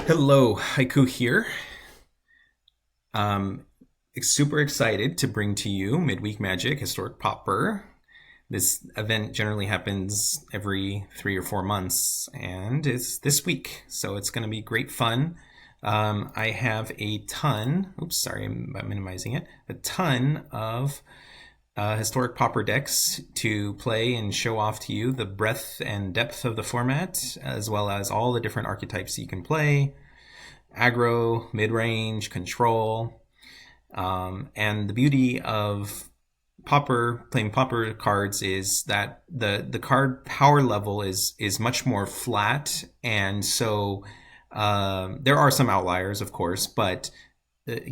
Hello, Haiku here. Um, Super excited to bring to you Midweek Magic Historic Pauper. This event generally happens every 3 or 4 months, and it's this week, so it's going to be great fun. I have a ton. Oops, sorry, I'm minimizing it. A ton of historic Pauper decks to play and show off to you the breadth and depth of the format, as well as all the different archetypes you can play: aggro, mid-range, control. And the beauty of playing Pauper cards is that the card power level is much more flat, and so there are some outliers, of course, but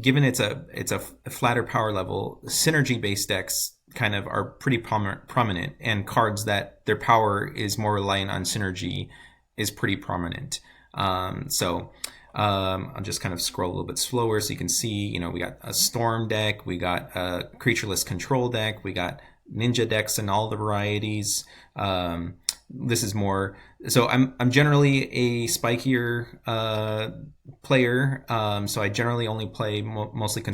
given it's a flatter power level, synergy based decks kind of are pretty prominent, and cards that their power is more reliant on synergy is pretty prominent. I'll just kind of scroll a little bit slower so you can see, we got a storm deck, we got a creatureless control deck, we got ninja decks in all the varieties. This is more, so I'm generally a spikier player, so I generally only play mostly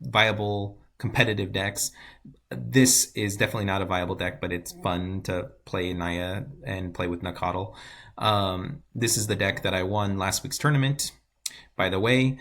viable competitive decks. This is definitely not a viable deck, but it's fun to play Naya and play with Nakatl. This is the deck that I won last week's tournament. By the way,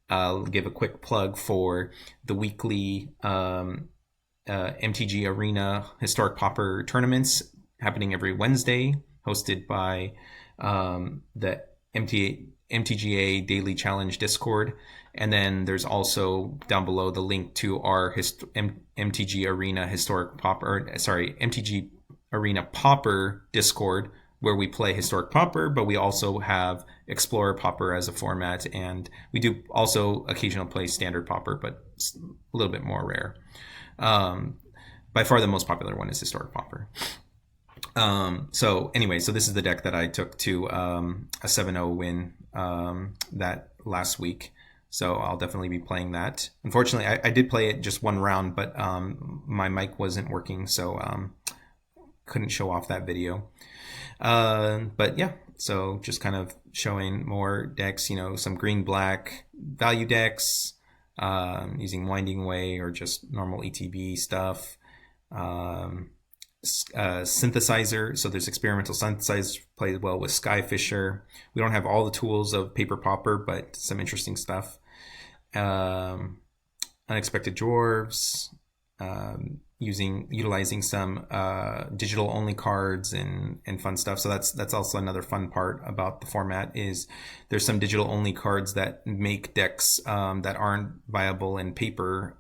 I'll give a quick plug for the weekly MTG Arena Historic Pauper tournaments happening every Wednesday, hosted by the MTGA Daily Challenge Discord. And then there's also down below the link to our MTG Arena MTG Arena Pauper Discord, where we play Historic Pauper, but we also have Explorer Pauper as a format, and we do also occasionally play Standard Pauper, but it's a little bit more rare. By far the most popular one is Historic Pauper. So this is the deck that I took to a 7-0 win that last week. So I'll definitely be playing that. Unfortunately, I did play it just one round, but my mic wasn't working, so couldn't show off that video. But yeah, so just kind of showing more decks, some green-black value decks, using Winding Way or just normal ETB stuff. Synthesizer, so there's experimental synthesizer, plays well with Skyfisher. We don't have all the tools of Paper Pauper, but some interesting stuff. Unexpected Dwarves, utilizing some digital only cards and fun stuff. So that's also another fun part about the format, is there's some digital only cards that make decks that aren't viable in paper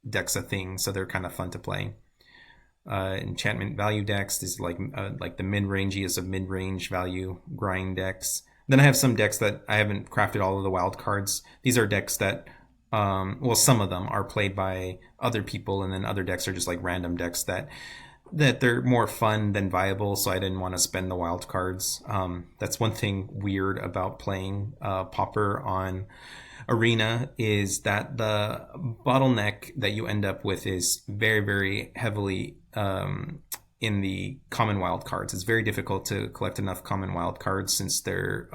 decks a thing, so they're kind of fun to play. Enchantment value decks, this is like the mid-rangiest of mid-range value grind decks. Then I have some decks that I haven't crafted all of the wild cards. These are decks that some of them are played by other people, and then other decks are just like random decks that they're more fun than viable, so I didn't want to spend the wild cards. That's one thing weird about playing Pauper on Arena, is that the bottleneck that you end up with is very, very heavily in the common wild cards. It's very difficult to collect enough common wild cards since they're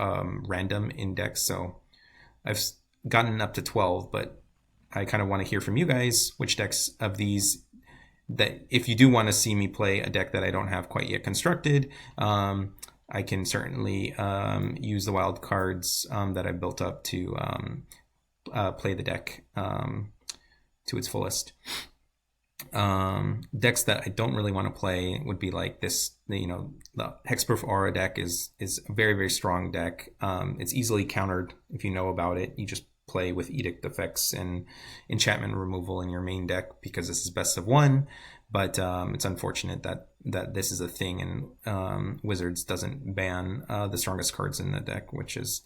random in decks. So I've gotten up to 12, but I kind of want to hear from you guys which decks of these, that if you do want to see me play a deck that I don't have quite yet constructed, I can certainly use the wild cards that I built up to play the deck to its fullest. Decks that I don't really want to play would be like this. The Hexproof Aura deck is a very, very strong deck. It's easily countered if you know about it. You just play with Edict effects and enchantment removal in your main deck because this is best of one. But it's unfortunate that this is a thing, and Wizards doesn't ban the strongest cards in the deck, which is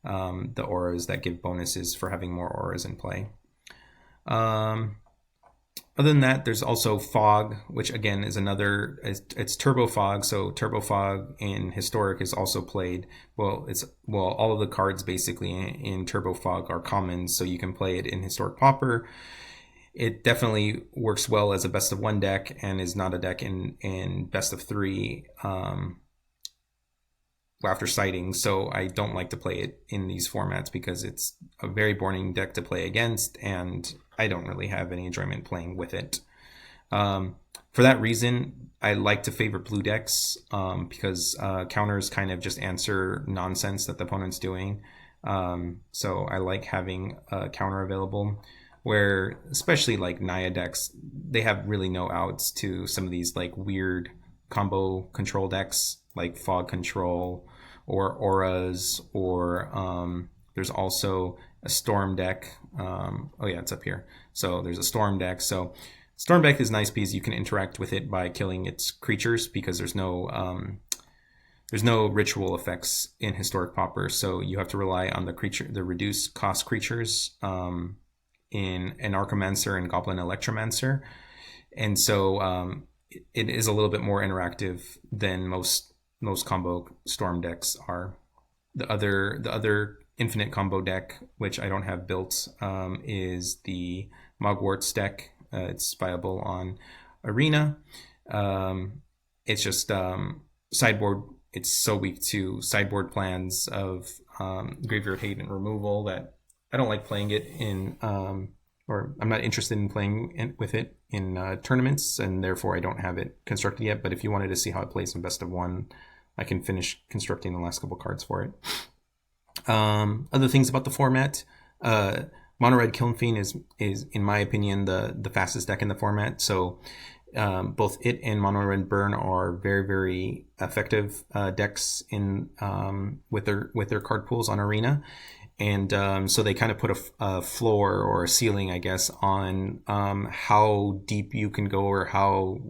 the auras that give bonuses for having more auras in play. Other than that, there's also Fog, which again is it's Turbo Fog. So Turbo Fog in Historic is also played. All of the cards basically in Turbo Fog are commons, so you can play it in Historic Pauper. It definitely works well as a best of one deck and is not a deck in best of three after sighting, so I don't like to play it in these formats because it's a very boring deck to play against, and I don't really have any enjoyment playing with it. For that reason, I like to favor blue decks because counters kind of just answer nonsense that the opponent's doing. So I like having a counter available, where especially like Naya decks, they have really no outs to some of these like weird combo control decks like Fog Control or Auras, or there's also a Storm deck. Oh yeah, it's up here. So there's a Storm deck. So Storm deck is nice because you can interact with it by killing its creatures, because there's no ritual effects in Historic Pauper, so you have to rely on the reduced cost creatures in an Archomancer and Goblin Electromancer, and so it is a little bit more interactive than most combo Storm decks are. The other infinite combo deck, which I don't have built, is the Mogwarts deck. It's viable on Arena. It's just sideboard. It's so weak to sideboard plans of Graveyard Hate and removal that I don't like playing it in, or I'm not interested in playing with it in tournaments, and therefore I don't have it constructed yet. But if you wanted to see how it plays in best of one, I can finish constructing the last couple cards for it. Other things about the format. Mono Red Kiln Fiend is in my opinion the fastest deck in the format. So both it and Mono Red Burn are very, very effective decks in with their card pools on Arena, and so they kind of put a floor or a ceiling, I guess, on how deep you can go, or how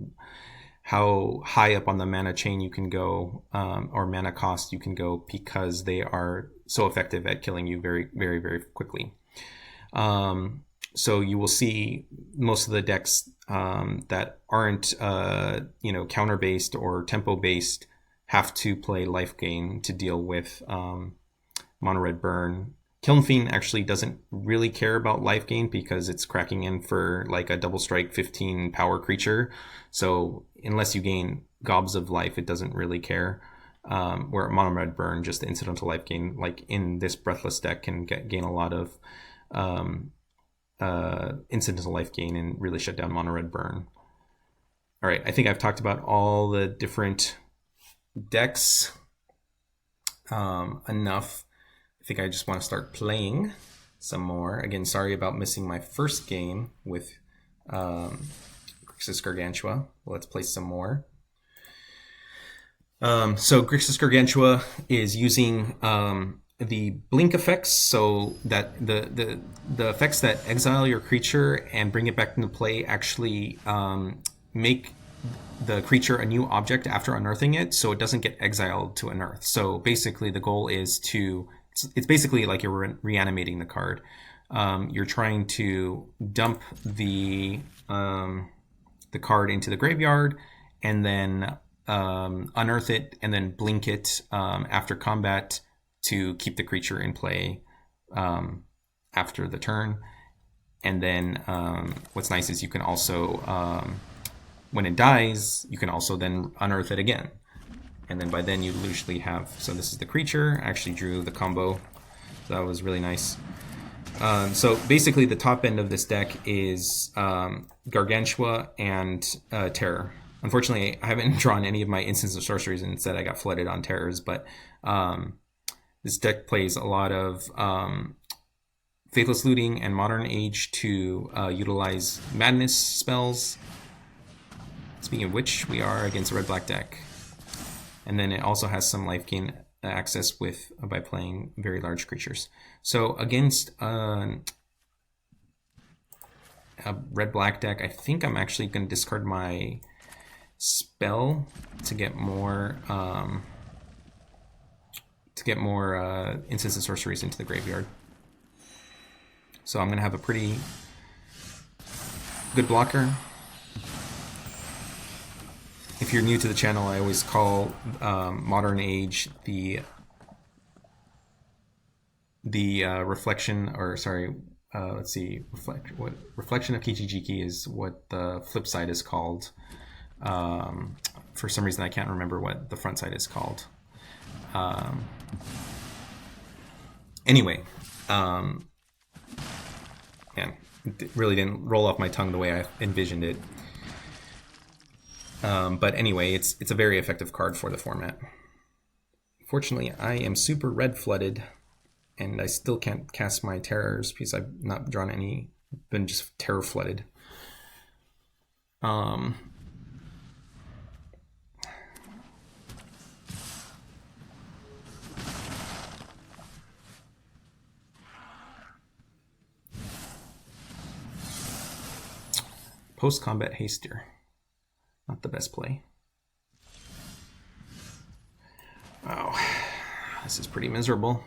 high up on the mana chain you can go, or mana cost you can go, because they are so effective at killing you very, very, very quickly. So you will see most of the decks that aren't counter based or tempo based have to play life gain to deal with Mono Red Burn. Kiln Fiend actually doesn't really care about life gain because it's cracking in for like a double strike 15 power creature. So unless you gain gobs of life, it doesn't really care. Where Mono Red Burn, just the incidental life gain, like in this Breathless deck, can gain a lot of incidental life gain and really shut down Mono Red Burn. All right, I think I've talked about all the different decks enough. I think I just want to start playing some more. Again, sorry about missing my first game with Grixis Gargantua. Let's play some more. So Grixis Gargantua is using the blink effects, so that the effects that exile your creature and bring it back into play actually make the creature a new object after unearthing it, so it doesn't get exiled to unearth. So basically the goal is to, it's basically like you're reanimating the card. You're trying to dump the card into the graveyard and then unearth it and then blink it after combat to keep the creature in play after the turn. And then what's nice is you can also, when it dies, you can also then unearth it again. And then by then you usually have, so this is the creature. I actually drew the combo, so that was really nice. So basically the top end of this deck is Gargantua and Terror. Unfortunately, I haven't drawn any of my instants of sorceries, and instead I got flooded on Terrors, but this deck plays a lot of Faithless Looting and Modern Age to utilize Madness spells. Speaking of which, we are against a red-black deck. And then it also has some life gain access by playing very large creatures. So against a red-black deck, I think I'm actually going to discard my spell to get more instants and sorceries into the graveyard. So I'm going to have a pretty good blocker. If you're new to the channel, I always call Modern Age the reflection, or sorry, let's see, reflection of Kijijiki is what the flip side is called. For some reason, I can't remember what the front side is called. Anyway, man, it really didn't roll off my tongue the way I envisioned it. But anyway, it's a very effective card for the format. Fortunately, I am super red flooded, and I still can't cast my terrors because I've not drawn any, been just terror flooded. Post-combat haster. Not the best play. Wow. This is pretty miserable.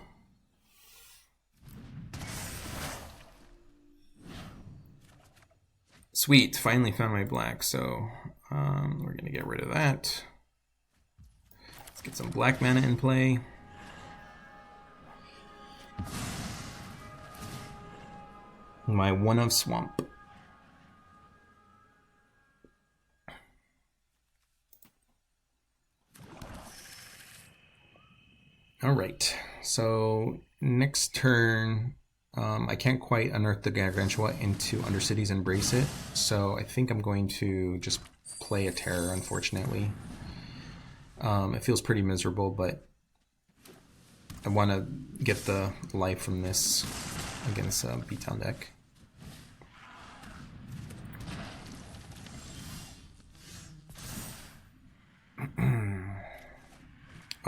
Sweet, finally found my black, so we're gonna get rid of that. Let's get some black mana in play. My one of swamp. All right, so next turn, I can't quite unearth the Gargantua into Undercity's Embrace It, so I think I'm going to just play a Terror, unfortunately. It feels pretty miserable, but I want to get the life from this against a beatdown deck.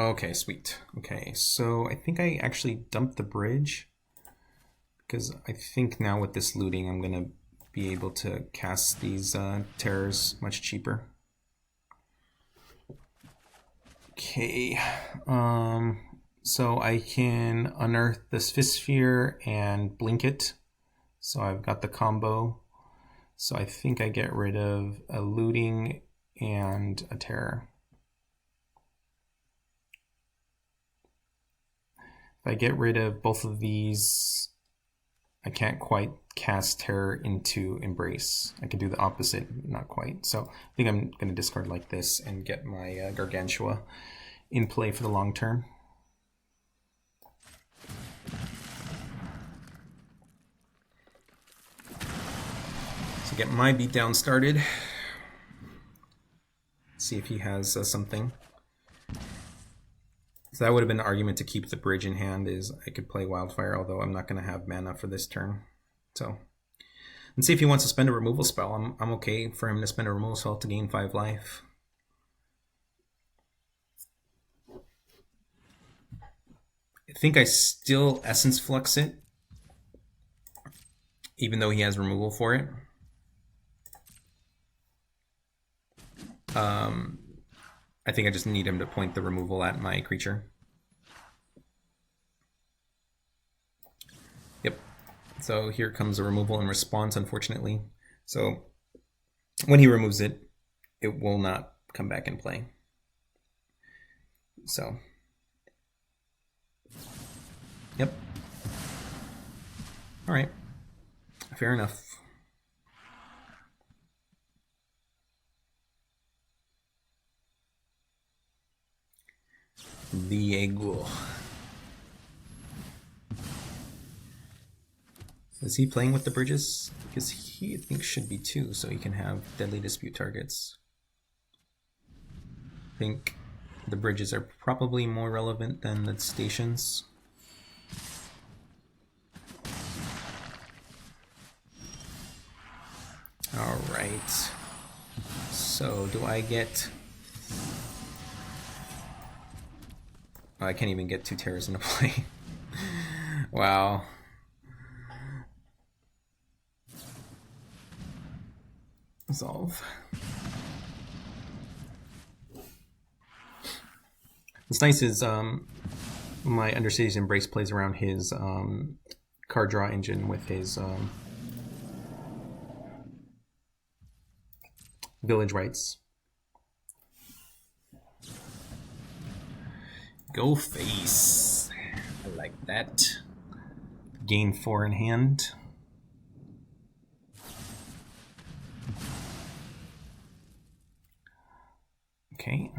Okay, sweet. Okay, so I think I actually dumped the bridge because I think now with this looting I'm going to be able to cast these terrors much cheaper. Okay, so I can unearth the First-Sphere and blink it. So I've got the combo. So I think I get rid of a looting and a terror. If I get rid of both of these, I can't quite cast terror into Embrace. I can do the opposite, not quite. So I think I'm going to discard like this and get my Gargantua in play for the long term. So get my beatdown started. See if he has something. So that would have been an argument to keep the bridge in hand, is I could play Wildfire, although I'm not going to have mana for this turn. So, and see if he wants to spend a removal spell. I'm okay for him to spend a removal spell to gain 5 life. I think I still Essence Flux it, even though he has removal for it. I think I just need him to point the removal at my creature. Yep. So here comes a removal in response, unfortunately. So when he removes it, it will not come back in play. So, yep. All right. Fair enough. Diego. Is he playing with the bridges? Because he, I think, should be too, so he can have deadly dispute targets. I think the bridges are probably more relevant than the stations. Alright. So, do I get... Oh, I can't even get 2 terrors into play. Wow. Resolve. What's nice is my Undercity's Embrace plays around his card draw engine with his village rights. Go face. I like that. Gain 4 in hand. Okay.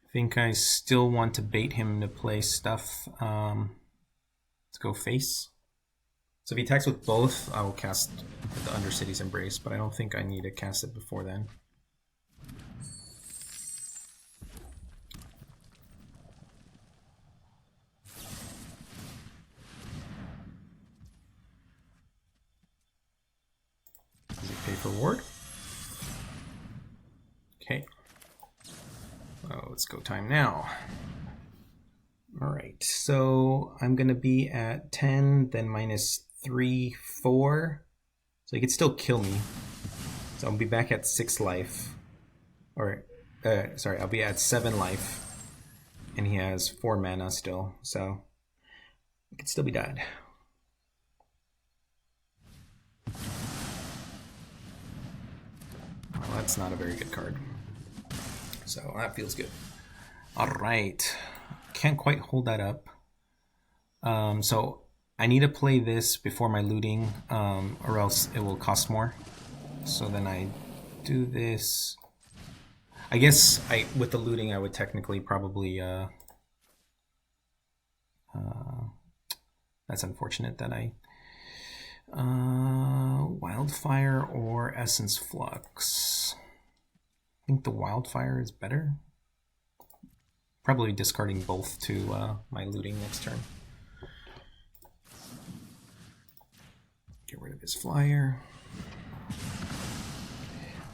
I think I still want to bait him to play stuff. Let's go face. So if he attacks with both, I will cast the Undercity's Embrace, but I don't think I need to cast it before then. Does he pay for ward? Okay. Oh, let's go time now. Alright, so I'm going to be at 10, then minus 3, 4. So he could still kill me. So I'll be back at 6 life. Or, sorry, I'll be at 7 life. And he has 4 mana still, so he could still be dead. Well, that's not a very good card. So that feels good. Alright. Can't quite hold that up. So I need to play this before my looting, or else it will cost more. So then I do this. I guess with the looting I would technically probably that's unfortunate that I Wildfire or Essence Flux. I think the Wildfire is better. Probably discarding both to my looting next turn. Get rid of his flyer.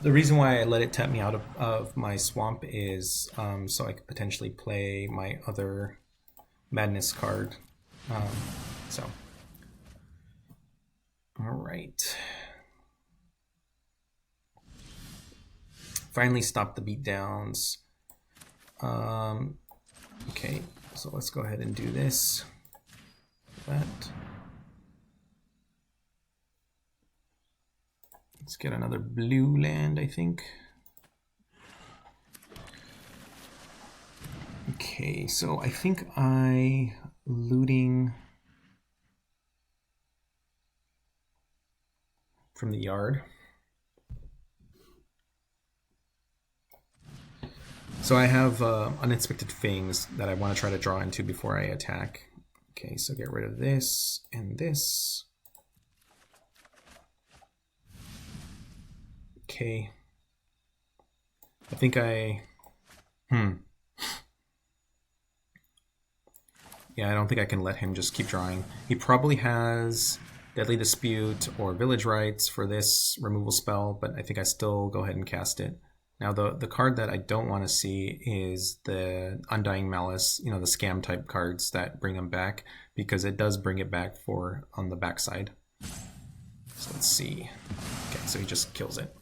The reason why I let it tap me out of my swamp is so I could potentially play my other Madness card. So, all right. Finally stopped the beatdowns. Okay, so let's go ahead and do this. That. Let's get another blue land, I think. Okay, so I think I looting from the yard. So I have Unexpected Fangs that I want to try to draw into before I attack. Okay, so get rid of this and this. Okay. I think Yeah, I don't think I can let him just keep drawing. He probably has Deadly Dispute or Village Rites for this removal spell, but I think I still go ahead and cast it. Now the card that I don't want to see is the Undying Malice, you know, the scam type cards that bring them back, because it does bring it back for on the backside. So let's see. Okay, so he just kills it.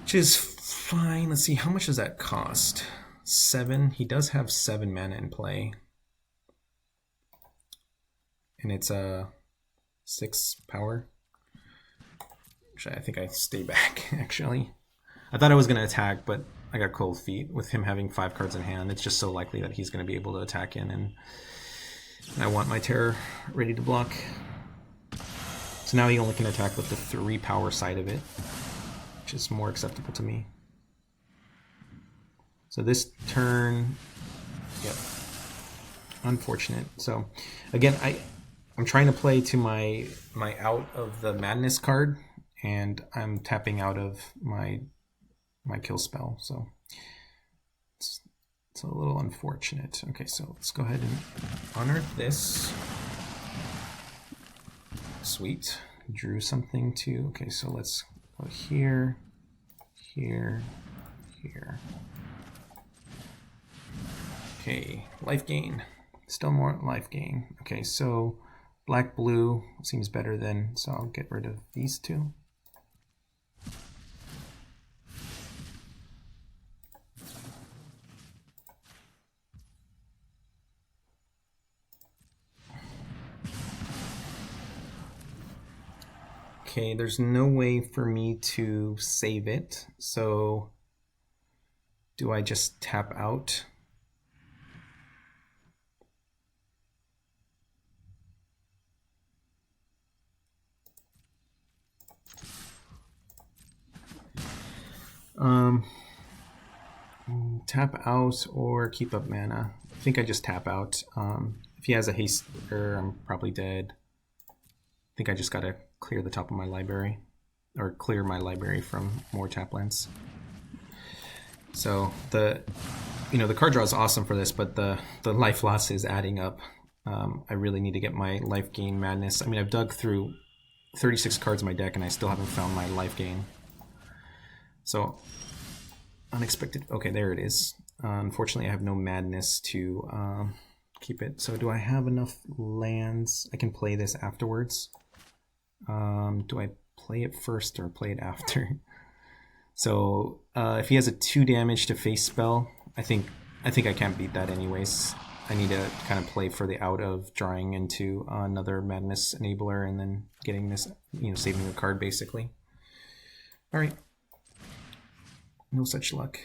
Which is fine. Let's see, how much does that cost? 7. He does have 7 mana in play. And it's a 6 power. Actually, I think I stay back, actually. I thought I was going to attack, but I got cold feet. With him having 5 cards in hand, it's just so likely that he's going to be able to attack in, and I want my terror ready to block. So now he only can attack with the 3 power side of it, which is more acceptable to me. So this turn, yep, unfortunate. So again, I'm trying to play to my out of the Madness card, and I'm tapping out of my kill spell, so it's a little unfortunate. Okay, so let's go ahead and honor this. Sweet, drew something too. Okay, so let's go here, here, here. Okay, life gain, still more life gain. Okay, so black blue seems better then, so I'll get rid of these two. Okay, there's no way for me to save it, so do I just tap out? Tap out or keep up mana. I think I just tap out. If he has a haste, I'm probably dead. I think I just gotta clear the top of my library, or clear my library from more tap lands. So the card draw is awesome for this, but the life loss is adding up. I really need to get my life gain madness. I mean, I've dug through 36 cards in my deck and I still haven't found my life gain. So unexpected. Okay, there it is. Unfortunately, I have no madness to keep it. So do I have enough lands? I can play this afterwards. Do I play it first or play it after? So if he has a 2 damage to face spell, I think I can't beat that anyways. I need to kind of play for the out of drawing into another madness enabler and then getting this, saving the card basically. All right. No such luck.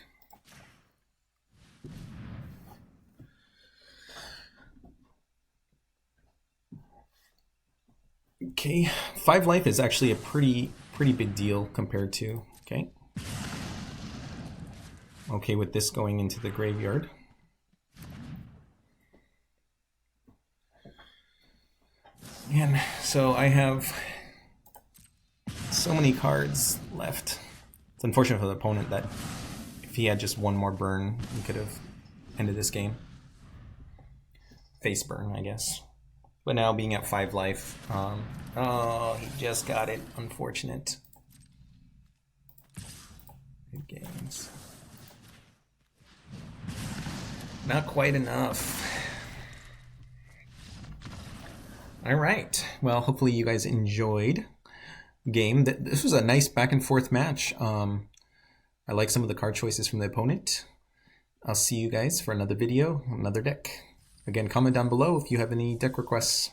Okay, 5 life is actually a pretty big deal compared to, okay with this going into the graveyard. Man, so I have so many cards left. It's unfortunate for the opponent that if he had just one more burn, he could have ended this game. Face burn, I guess. But now being at 5 life, oh, he just got it. Unfortunate. Good games. Not quite enough. All right. Well, hopefully you guys enjoyed the game. This was a nice back and forth match. I like some of the card choices from the opponent. I'll see you guys for another video, another deck. Again, comment down below if you have any deck requests.